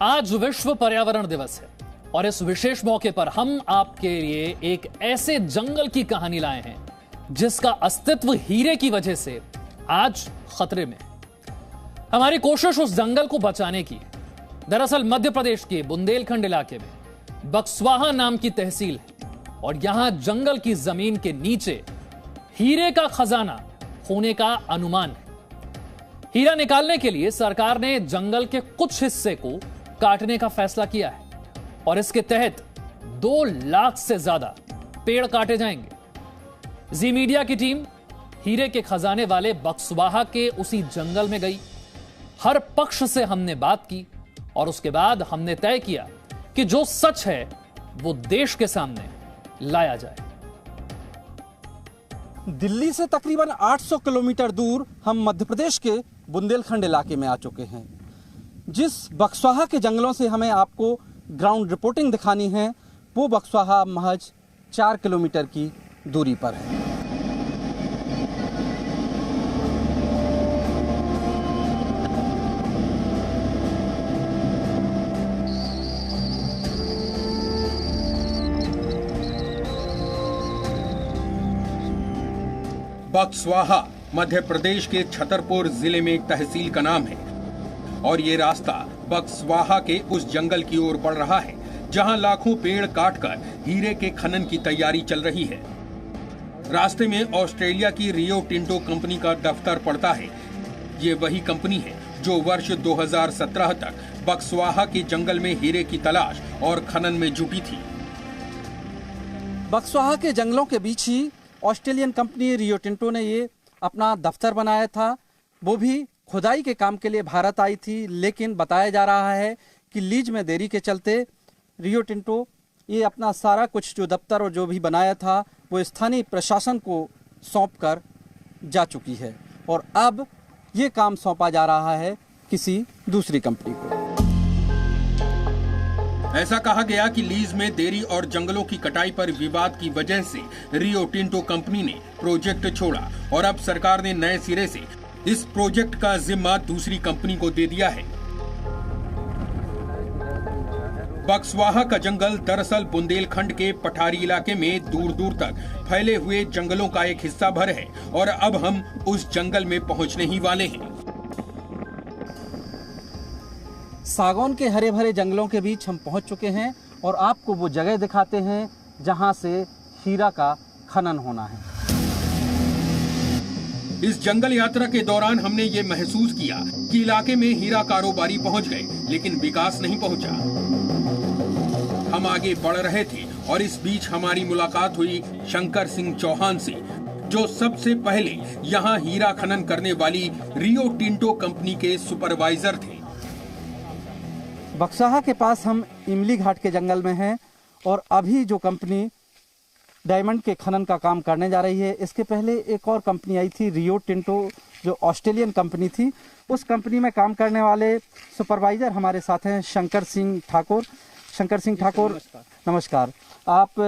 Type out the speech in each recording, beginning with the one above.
आज विश्व पर्यावरण दिवस है और इस विशेष मौके पर हम आपके लिए एक ऐसे जंगल की कहानी लाए हैं जिसका अस्तित्व हीरे की वजह से आज खतरे में। हमारी कोशिश उस जंगल को बचाने की। दरअसल मध्य प्रदेश के बुंदेलखंड इलाके में बक्सवाहा नाम की तहसील है और यहां जंगल की जमीन के नीचे हीरे का खजाना होने का अनुमान है। हीरा निकालने के लिए सरकार ने जंगल के कुछ हिस्से को काटने का फैसला किया है और इसके तहत 2 लाख से ज्यादा पेड़ काटे जाएंगे। जी मीडिया की टीम हीरे के खजाने वाले बक्सवाहा के उसी जंगल में गई। हर पक्ष से हमने बात की और उसके बाद हमने तय किया कि जो सच है वो देश के सामने लाया जाए। दिल्ली से तकरीबन 800 किलोमीटर दूर हम मध्य प्रदेश के बुंदेलखंड इलाके में आ चुके हैं। जिस बक्सवाहा के जंगलों से हमें आपको ग्राउंड रिपोर्टिंग दिखानी है वो बक्सवाहा महज 4 किलोमीटर की दूरी पर है। बक्सवाहा मध्य प्रदेश के छतरपुर जिले में एक तहसील का नाम है और ये रास्ता बक्सवाहा के उस जंगल की ओर बढ़ रहा है जहां लाखों पेड़ काटकर हीरे के खनन की तैयारी चल रही है। रास्ते में ऑस्ट्रेलिया की रियो टिंटो कंपनी का दफ्तर पड़ता है। ये वही कंपनी है जो वर्ष 2017 तक बक्सवाहा के जंगल में हीरे की तलाश और खनन में जुटी थी। बक्सवाहा के जंगलों के बीच ही ऑस्ट्रेलियन कंपनी रियो टिंटो ने ये अपना दफ्तर बनाया था। वो भी खुदाई के काम के लिए भारत आई थी, लेकिन बताया जा रहा है कि लीज में देरी के चलते रियो टिंटो ये अपना सारा कुछ जो दफ्तर और जो भी बनाया था वो स्थानीय प्रशासन को सौंप कर जा चुकी है और अब ये काम सौंपा जा रहा है किसी दूसरी कंपनी को। ऐसा कहा गया कि लीज में देरी और जंगलों की कटाई पर विवाद की वजह से रियो टिंटो कंपनी ने प्रोजेक्ट छोड़ा और अब सरकार ने नए सिरे से इस प्रोजेक्ट का जिम्मा दूसरी कंपनी को दे दिया है। बक्सवाहा का जंगल दरअसल बुंदेलखंड के पठारी इलाके में दूर दूर तक फैले हुए जंगलों का एक हिस्सा भर है और अब हम उस जंगल में पहुंचने ही वाले हैं। सागौन के हरे भरे जंगलों के बीच हम पहुंच चुके हैं और आपको वो जगह दिखाते हैं जहां से हीरा का खनन होना है। इस जंगल यात्रा के दौरान हमने ये महसूस किया कि इलाके में हीरा कारोबारी पहुंच गए, लेकिन विकास नहीं पहुंचा। हम आगे बढ़ रहे थे और इस बीच हमारी मुलाकात हुई शंकर सिंह चौहान से, जो सबसे पहले यहाँ हीरा खनन करने वाली रियो टिंटो कंपनी के सुपरवाइजर थे। बक्सवाहा के पास हम इमली घाट के जंगल में हैं और अभी जो कंपनी डायमंड के खनन का काम करने जा रही है, इसके पहले एक और कंपनी आई थी रियो टिंटो जो ऑस्ट्रेलियन कंपनी थी। उस कंपनी में काम करने वाले सुपरवाइजर हमारे साथ हैं शंकर सिंह ठाकुर। शंकर सिंह ठाकुर नमस्कार। आप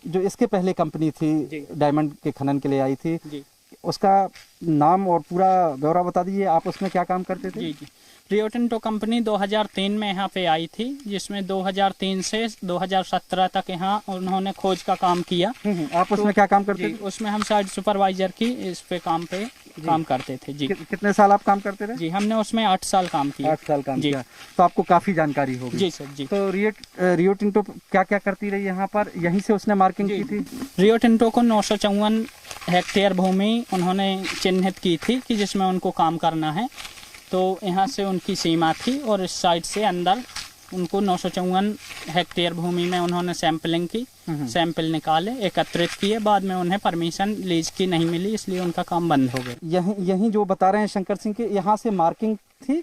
जो इसके पहले कंपनी थी डायमंड के खनन के लिए आई थी, उसका नाम और पूरा ब्यौरा बता दीजिए। आप उसमें क्या काम करते थे? जी रियो टिंटो कंपनी 2003 में यहाँ पे आई थी, जिसमें 2003 से 2017 तक यहाँ उन्होंने खोज का काम किया। आप उसमें क्या काम करते थे? उसमें हम साइड सुपरवाइजर की इस पे काम करते थे। जी कितने साल आप काम करते थे? जी हमने उसमें 8 साल काम किया। 8 साल काम किया, तो आपको काफी जानकारी होगी। जी सर जी। तो रियो टिंटो क्या क्या करती रही यहाँ पर? यहीं से उसने मार्किंग की थी? रियो टिंटो को 954 हेक्टेयर भूमि उन्होंने चिन्हित की थी कि जिसमें उनको काम करना है, तो यहाँ से उनकी सीमा थी और इस साइड से अंदर उनको 954 हेक्टेयर भूमि में उन्होंने सैंपलिंग की, सैंपल निकाले, एकत्रित किए। बाद में उन्हें परमिशन लीज की नहीं मिली, इसलिए उनका काम बंद हो गया। यहीं जो बता रहे हैं शंकर सिंह के, यहाँ से मार्किंग थी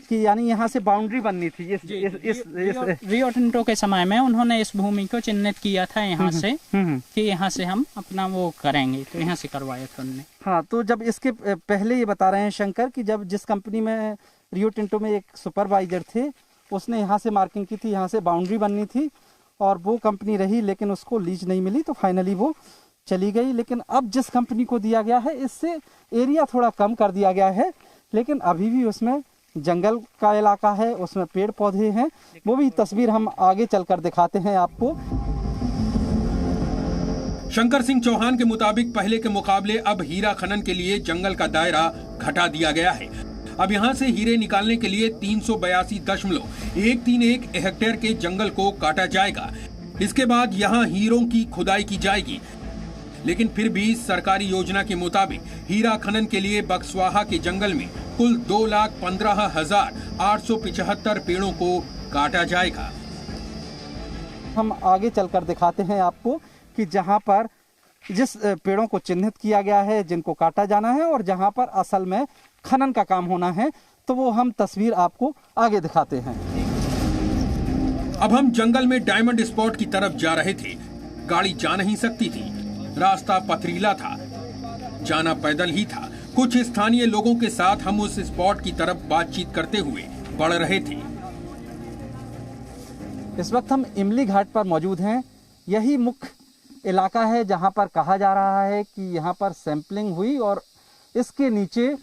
कि यानी यहाँ से बाउंड्री बननी थी। इस रियो टिंटो के समय में उन्होंने इस भूमि को चिन्हित किया था यहाँ से कि यहाँ से हम अपना वो करेंगे, तो यहाँ से करवाया था उन्होंने। हाँ, तो जब इसके पहले ये बता रहे हैं शंकर कि जब जिस कंपनी में रियो टिंटो में एक सुपरवाइजर थे, उसने यहाँ से मार्किंग की थी, यहाँ से बाउंड्री बननी थी और वो कंपनी रही, लेकिन उसको लीज नहीं मिली, तो फाइनली वो चली गई। लेकिन अब जिस कंपनी को दिया गया है, इससे एरिया थोड़ा कम कर दिया गया है, लेकिन अभी भी उसमें जंगल का इलाका है, उसमें पेड़ पौधे हैं, वो भी तस्वीर हम आगे चलकर दिखाते हैं आपको। शंकर सिंह चौहान के मुताबिक पहले के मुकाबले अब हीरा खनन के लिए जंगल का दायरा घटा दिया गया है। अब यहां से हीरे निकालने के लिए 382.131 हेक्टेयर के जंगल को काटा जाएगा। इसके बाद यहां हीरों की खुदाई की जाएगी। लेकिन फिर भी सरकारी योजना के मुताबिक हीरा खनन के लिए बक्सवाहा के जंगल में कुल 2,15,875 पेड़ों को काटा जाएगा। हम आगे चलकर दिखाते हैं आपको कि जहां पर जिस पेड़ों को चिन्हित किया गया है, जिनको काटा जाना है और जहां पर असल में खनन का काम होना है, तो वो हम तस्वीर आपको आगे दिखाते हैं। अब हम जंगल में डायमंड स्पॉट की तरफ जा रहे थे। गाड़ी जा नहीं सकती थी, रास्ता पथरीला था, जाना पैदल ही था। कुछ स्थानीय लोगों के साथ हम उस स्पॉट की तरफ बातचीत करते हुए बढ़ रहे थे। इस वक्त हम इमली घाट पर मौजूद हैं। यही मुख्य इलाका है जहां पर कहा जा रहा है कि यहां पर सैंपलिंग हुई और इसके नीचे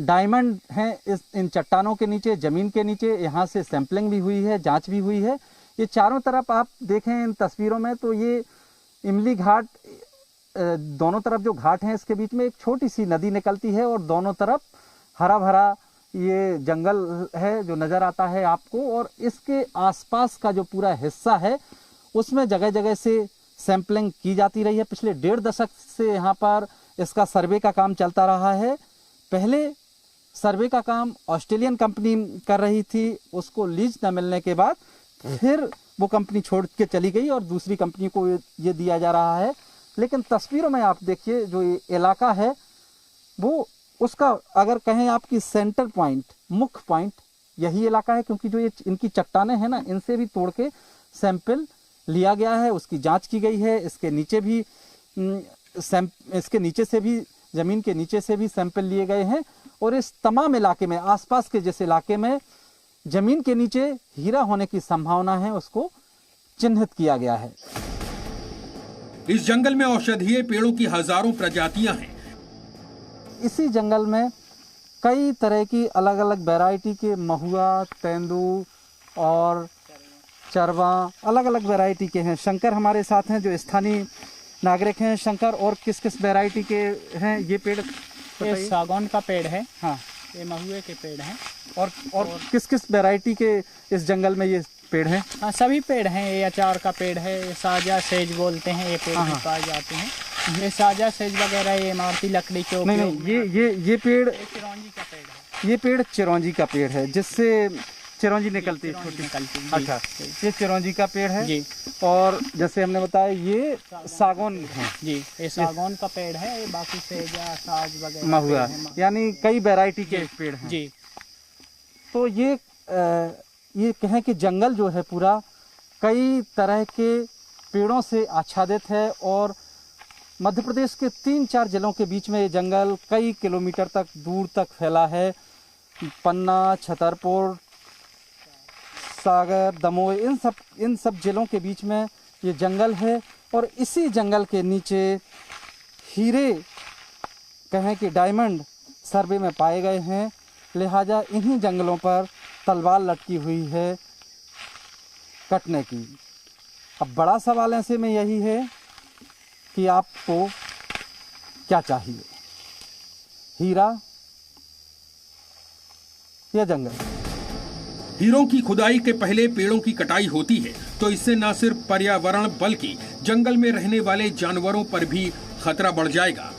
डायमंड हैं। इन चट्टानों के नीचे, जमीन के नीचे यहाँ से सैंपलिंग भी हुई है, जांच भी हुई है। ये चारों तरफ आप देखें इन तस्वीरों में तो ये इमली घाट, दोनों तरफ जो घाट हैं इसके बीच में एक छोटी सी नदी निकलती है और दोनों तरफ हरा भरा ये जंगल है जो नज़र आता है आपको। और इसके आसपास का जो पूरा हिस्सा है उसमें जगह जगह से सैंपलिंग की जाती रही है। पिछले 1.5 दशक से यहाँ पर इसका सर्वे का काम चलता रहा है। पहले सर्वे का काम ऑस्ट्रेलियन कंपनी कर रही थी, उसको लीज न मिलने के बाद फिर वो कंपनी छोड़ के चली गई और दूसरी कंपनी को ये दिया जा रहा है। लेकिन तस्वीरों में आप देखिए जो ये इलाका है वो उसका अगर कहें आपकी सेंटर पॉइंट, मुख्य पॉइंट यही इलाका है, क्योंकि जो ये इनकी चट्टानें हैं ना, इनसे भी तोड़ के सैंपल लिया गया है, उसकी जांच की गई है। इसके नीचे भी इसके नीचे से भी, जमीन के नीचे से भी सैंपल लिए गए हैं और इस तमाम इलाके में, आसपास के जिस इलाके में जमीन के नीचे हीरा होने की संभावना है उसको चिन्हित किया गया है। इस जंगल में औषधीय पेड़ों की हजारों प्रजातियां हैं। इसी जंगल में कई तरह की अलग अलग वैरायटी के महुआ, तेंदू और चरवा अलग अलग वैरायटी के हैं। शंकर हमारे साथ हैं जो स्थानीय नागरिक हैं। शंकर, और किस किस वैरायटी के हैं ये पेड़? ये सागौन का पेड़ है, हाँ, ये महुए के पेड़ हैं। और किस किस वैरायटी के इस जंगल में ये पेड़ हैं? हाँ, सभी पेड़ हैं। ये अचार का पेड़ है, ये साजा सेज बोलते हैं, ये पेड़ भी पाए जाते हैं। ये साजा सेज वगैरह ये इमारती लकड़ी के नहीं, ये पेड़ चिरौंजी का पेड़ है। ये पेड़ चिरौंजी का पेड़ है जिससे चिरौंजी निकलती है, छोटी निकलती है। अच्छा, ये चिरौंजी का पेड़ है जी। और जैसे हमने बताया ये सागौन है जी, ये सागौन का पेड़ है। ये बाकी सेजा, साज वगैरह महुआ, यानी कई वैरायटी के पेड़ हैं जी। तो ये कहें कि जंगल जो है पूरा कई तरह के पेड़ों से आच्छादित है और मध्य प्रदेश के 3-4 जिलों के बीच में ये जंगल कई किलोमीटर तक दूर तक फैला है। पन्ना, छतरपुर, सागर, दमोह, इन सब जिलों के बीच में ये जंगल है और इसी जंगल के नीचे हीरे, कहें कि डायमंड सर्वे में पाए गए हैं। लिहाजा इन्हीं जंगलों पर तलवार लटकी हुई है कटने की। अब बड़ा सवाल ऐसे में यही है कि आपको क्या चाहिए, हीरा या जंगल? हीरों की खुदाई के पहले पेड़ों की कटाई होती है तो इससे न सिर्फ पर्यावरण बल्कि जंगल में रहने वाले जानवरों पर भी खतरा बढ़ जाएगा।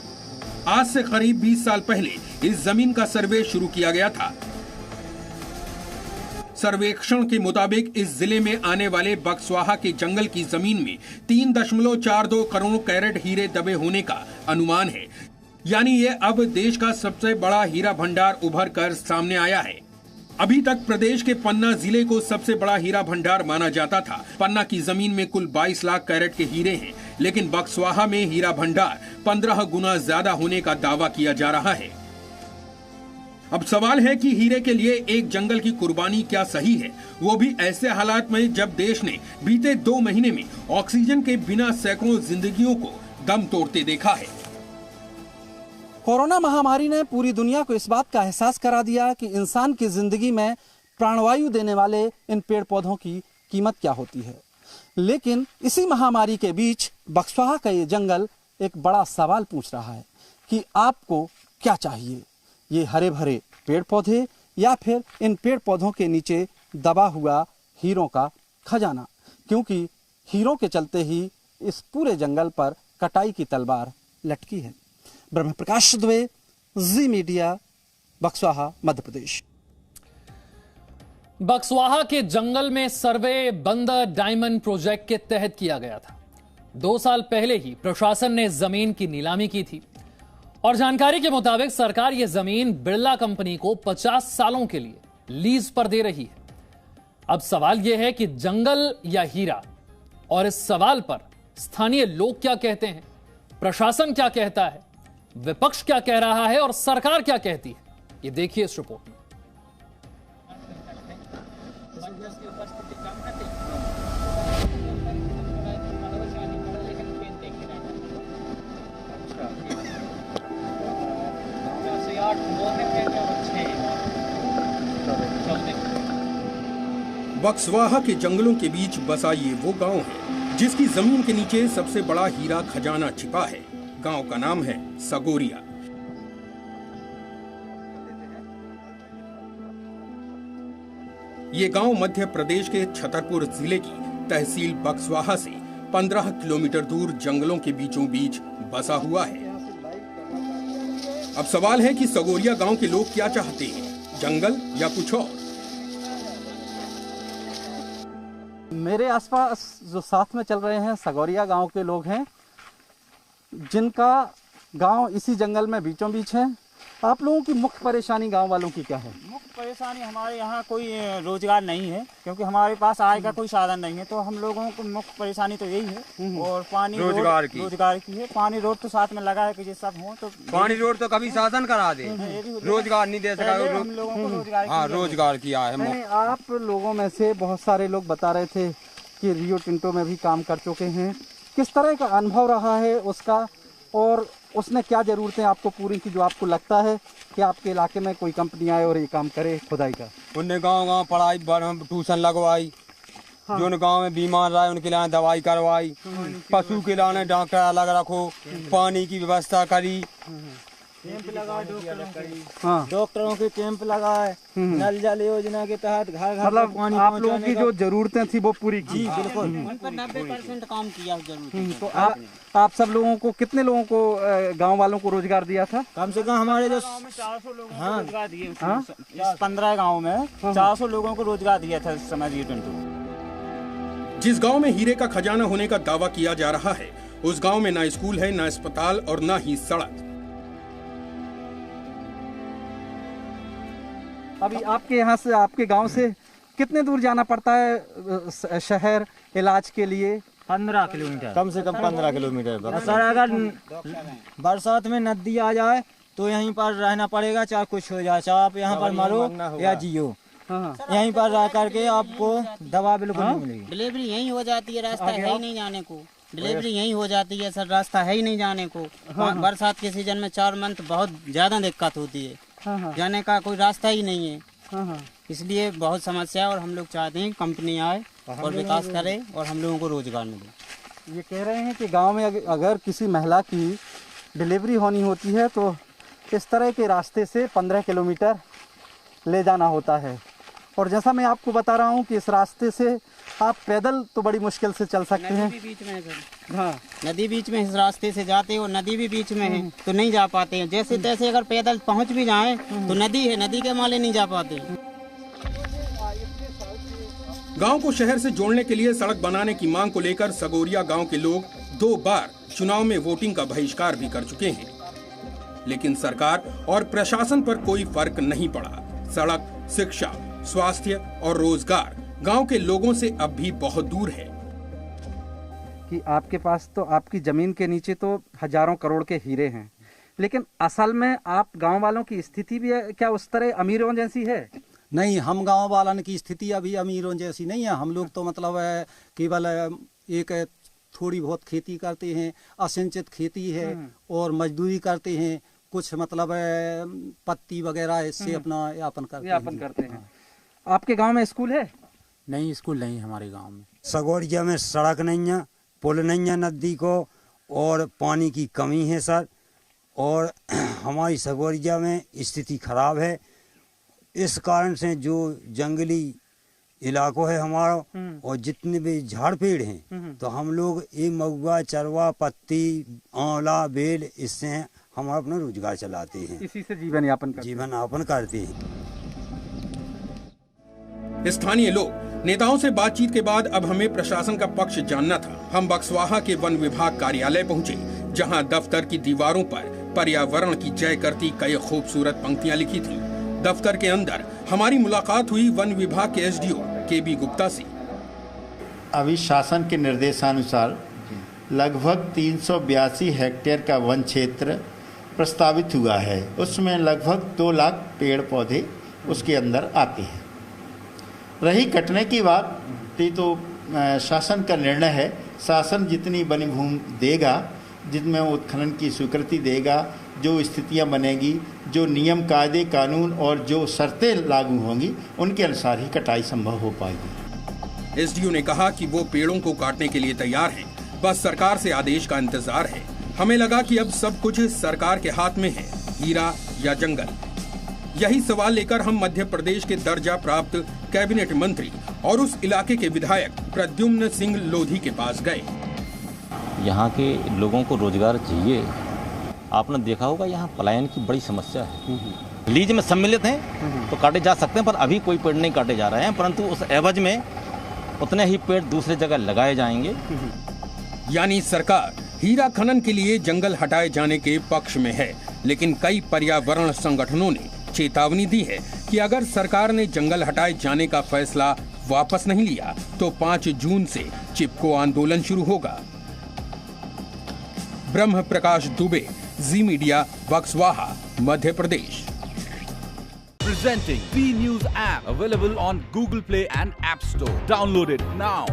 आज से करीब 20 साल पहले इस जमीन का सर्वे शुरू किया गया था। सर्वेक्षण के मुताबिक इस जिले में आने वाले बक्सवाहा के जंगल की जमीन में 3.42 करोड़ कैरेट हीरे दबे होने का अनुमान है। यानी ये अब देश का सबसे बड़ा हीरा भंडार उभर कर सामने आया है। अभी तक प्रदेश के पन्ना जिले को सबसे बड़ा हीरा भंडार माना जाता था। पन्ना की जमीन में कुल 22 लाख कैरेट के हीरे हैं, लेकिन बक्सवाहा में हीरा भंडार 15 गुना ज्यादा होने का दावा किया जा रहा है। अब सवाल है कि हीरे के लिए एक जंगल की कुर्बानी क्या सही है, वो भी ऐसे हालात में जब देश ने बीते 2 महीने में ऑक्सीजन के बिना सैकड़ों जिंदगियों को दम तोड़ते देखा है। कोरोना महामारी ने पूरी दुनिया को इस बात का एहसास करा दिया कि इंसान की जिंदगी में प्राणवायु देने वाले इन पेड़ पौधों की कीमत क्या होती है। लेकिन इसी महामारी के बीच बक्सवाहा का ये जंगल एक बड़ा सवाल पूछ रहा है कि आपको क्या चाहिए, ये हरे भरे पेड़ पौधे या फिर इन पेड़ पौधों के नीचे दबा हुआ हीरों का खजाना, क्योंकि हीरों के चलते ही इस पूरे जंगल पर कटाई की तलवार लटकी है। ब्रह्म प्रकाश दुबे, जी मीडिया, बक्सवाहा, मध्य प्रदेश। बक्सवाहा के जंगल में सर्वे बंदर डायमंड प्रोजेक्ट के तहत किया गया था। 2 साल पहले ही प्रशासन ने जमीन की नीलामी की थी और जानकारी के मुताबिक सरकार यह जमीन बिरला कंपनी को 50 सालों के लिए लीज पर दे रही है। अब सवाल यह है कि जंगल या हीरा, और इस सवाल पर स्थानीय लोग क्या कहते हैं, प्रशासन क्या कहता है, विपक्ष क्या कह रहा है और सरकार क्या कहती है, ये देखिए इस रिपोर्ट में। बक्सवाहा के जंगलों के बीच बसा ये वो गांव है जिसकी जमीन के नीचे सबसे बड़ा हीरा खजाना छिपा है। गांव का नाम है सगोरिया। ये गांव मध्य प्रदेश के छतरपुर जिले की तहसील बक्सवाहा से 15 किलोमीटर दूर जंगलों के बीचों बीच बसा हुआ है। अब सवाल है कि सगोरिया गांव के लोग क्या चाहते हैं, जंगल या कुछ और। मेरे आसपास जो साथ में चल रहे हैं सगोरिया गांव के लोग हैं, जिनका गांव इसी जंगल में बीचों बीच है। आप लोगों की मुख्य परेशानी गांव वालों की क्या है? मुख्य परेशानी हमारे यहाँ कोई रोजगार नहीं है, क्योंकि हमारे पास आय का कोई साधन नहीं है। तो हम लोगों को मुख्य परेशानी तो यही है। और पानी रोजगार की है। पानी रोड तो साथ में लगा है कि ये सब हो तो पानी रोड तो कभी साधन करा दे, रोजगार नहीं दे सका। हम लोगों को रोजगार हाँ, रोजगार किया है। नहीं, आप लोगों में से बहुत सारे लोग बता रहे थे कि रियो टिंटो में भी काम कर चुके हैं। किस तरह का अनुभव रहा है उसका, और उसने क्या जरूरतें आपको पूरी की जो आपको लगता है कि आपके इलाके में कोई कंपनी आए और ये काम करे खुदाई का? उनने गांव पढ़ाई ट्यूशन लगवाई। हाँ। जो गांव में बीमार रहा उनके लिए दवाई करवाई। पशु के लिए डॉक्टर अलग रखो, पानी की व्यवस्था करी, कैंप लगाए डॉक्टरों के कैंप लगाए, नल जल योजना के तहत घर घर मतलब पानी आप लोगों की जो जरूरतें थी वो पूरी की। बिल्कुल उन पर 90% काम किया जरूर। तो आप सब लोगों को, कितने लोगों को, गांव वालों को रोजगार दिया था? कम से कम हमारे जो 400 लोगों को रोजगार दिए। 15 गाँव में 400 लोगों को रोजगार दिया था इस समय रियो टिंटो। जिस गांव में हीरे का खजाना होने का दावा किया जा रहा है, उस गांव में ना स्कूल है, ना अस्पताल और ना ही सड़क। अभी आपके यहाँ से, आपके गांव से कितने दूर जाना पड़ता है शहर इलाज के लिए? 15 किलोमीटर, कम से कम 15 किलोमीटर। सर अगर बरसात में नदी आ जाए तो यहीं पर रहना पड़ेगा, चाहे कुछ हो जाए, चाहे आप यहाँ पर मरो या जियो। यहीं पर रह करके आपको दवा बिल्कुल नहीं मिलेगी। डिलीवरी यहीं हो जाती है, रास्ता है ही नहीं जाने को। डिलीवरी यहीं हो जाती है सर, रास्ता है ही नहीं जाने को। बरसात के सीजन में 4 मंथ बहुत ज्यादा दिक्कत होती है, जाने का कोई रास्ता ही नहीं है। इसलिए बहुत समस्या है और हम लोग चाहते हैं कंपनी आए और विकास करे और हम लोगों को रोजगार मिले। ये कह रहे हैं कि गांव में अगर किसी महिला की डिलीवरी होनी होती है तो इस तरह के रास्ते से 15 किलोमीटर ले जाना होता है। और जैसा मैं आपको बता रहा हूँ कि इस रास्ते से आप पैदल तो बड़ी मुश्किल से चल सकते हैं। नदी भी बीच में है सर। हाँ, नदी बीच में इस रास्ते से जाते हैं और नदी भी बीच में है तो नहीं जा पाते हैं। जैसे तैसे अगर पैदल पहुँच भी जाएं तो नदी है, नदी के माले नहीं जा पाते। गांव को शहर से जोड़ने के लिए सड़क बनाने की मांग को लेकर सगोरिया गांव के लोग 2 बार चुनाव में वोटिंग का बहिष्कार भी कर चुके हैं, लेकिन सरकार और प्रशासन पर कोई फर्क नहीं पड़ा। सड़क, शिक्षा, स्वास्थ्य और रोजगार गांव के लोगों से अब भी बहुत दूर है। कि आपके पास तो, आपकी जमीन के नीचे तो हजारों करोड़ के हीरे हैं, लेकिन असल में आप गांव वालों की स्थिति भी क्या उस तरह अमीरों जैसी है? नहीं, हम गांव वालों की स्थिति अभी अमीरों जैसी नहीं है। हम लोग तो मतलब केवल एक थोड़ी बहुत खेती करते हैं, असिंचित खेती है और मजदूरी करते हैं। कुछ मतलब पत्ती वगैरह इससे अपना यापन करते हैं। आपके गांव में स्कूल है? नहीं, स्कूल नहीं हमारे गांव में। सगोरिया में सड़क नहीं है, पुल नहीं है नदी को, और पानी की कमी है सर। और हमारी सगोरिया में स्थिति खराब है। इस कारण से जो जंगली इलाकों है हमारा, और जितने भी झाड़ पेड़ हैं, तो हम लोग ये महुआ, चरवा, पत्ती, आंवला, बेल, इससे हम अपना रोजगार चलाते हैं। इसी से जीवन यापन करते हैं। स्थानीय लोग नेताओं से बातचीत के बाद अब हमें प्रशासन का पक्ष जानना था। हम बक्सवाहा के वन विभाग कार्यालय पहुंचे, जहां दफ्तर की दीवारों पर पर्यावरण की जय करती कई खूबसूरत पंक्तियां लिखी थीं। दफ्तर के अंदर हमारी मुलाकात हुई वन विभाग के एसडीओ केबी गुप्ता से। अभी शासन के निर्देशानुसार लगभग 382 हेक्टेयर का वन क्षेत्र प्रस्तावित हुआ है। उसमें लगभग 2 लाख पेड़ पौधे उसके अंदर आते हैं। रही कटने की बात, तो शासन का निर्णय है। शासन जितनी वन भूमि देगा, जिनमें उत्खनन की स्वीकृति देगा, जो स्थितियां बनेगी, जो नियम, कायदे, कानून और जो शर्तें लागू होंगी, उनके अनुसार ही कटाई संभव हो पाएगी। एसडीओ ने कहा कि वो पेड़ों को काटने के लिए तैयार हैं, बस सरकार से आदेश का इंतजार है। हमें लगा कि अब सब कुछ सरकार के हाथ में है, हीरा या जंगल। यही सवाल लेकर हम मध्य प्रदेश के दर्जा प्राप्त कैबिनेट मंत्री और उस इलाके के विधायक प्रद्युम्न सिंह लोधी के पास गए। यहाँ के लोगों को रोजगार चाहिए। आपने देखा होगा यहाँ पलायन की बड़ी समस्या है। लीज में सम्मिलित हैं तो काटे जा सकते हैं, पर अभी कोई पेड़ नहीं काटे जा रहे हैं, परंतु उस एवज में उतने ही पेड़ दूसरी जगह लगाए जाएंगे। यानी सरकार हीरा खनन के लिए जंगल हटाए जाने के पक्ष में है, लेकिन कई पर्यावरण संगठनों ने चेतावनी दी है कि अगर सरकार ने जंगल हटाए जाने का फैसला वापस नहीं लिया तो 5 जून से चिपको आंदोलन शुरू होगा। ब्रह्म प्रकाश दुबे, जी media, Buxwaha, Madhya Pradesh. Presenting B News app available on Google Play and App Store. Download it now.